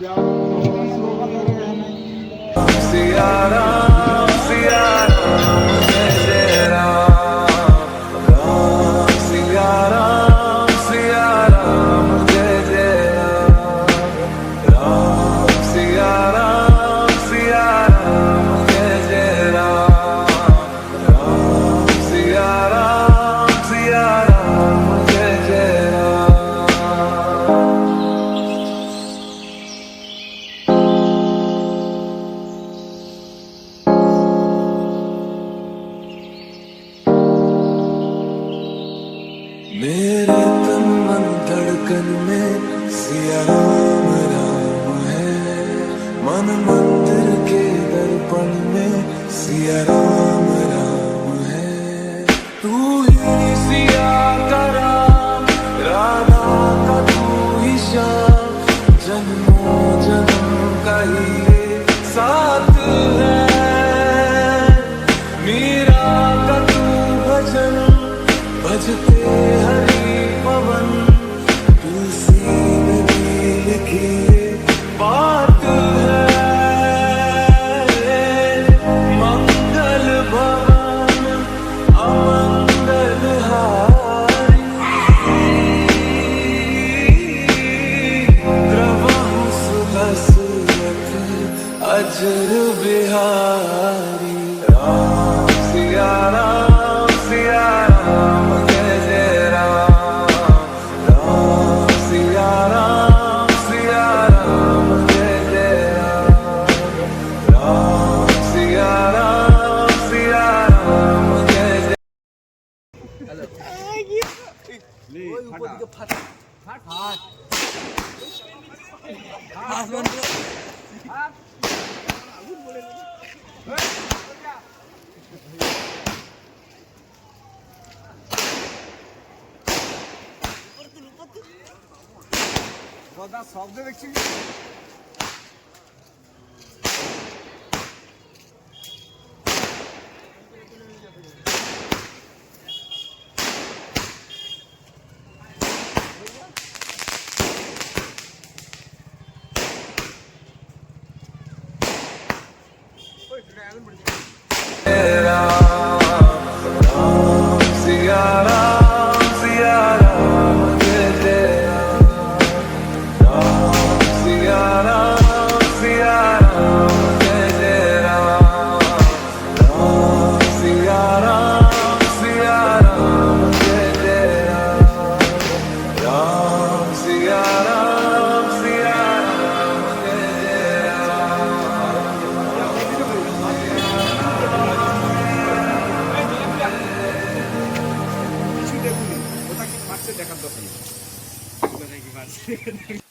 सिया राम जय जय राम सिया राम जय जय राम सिया राम जय जय राम सिया राम जय जय राम। मेरे तन मन धड़कन में सिया राम है, मन मंदिर के दर्पण में सिया राम है। तू ही सिया का राम, राधा का तू ही श्याम, जन्मों जन्म का ही ये साथ है। मीरा का तू भजन भजते हरि पवन, तुलसी में भी लिखी ये बात है। मंगल भवन अमंगल हारी, द्रवहु सुहसरत अजर बिहारी। राम सिया राम जय जय राम सिया राम जय जय राम सिया राम जय जय। শব্দ দেখছি सिया राम जय जय राम सिया राम जय जय राम सिया राम जय जय राम सिया राम जय जय राम। দেখার দরকার নেই।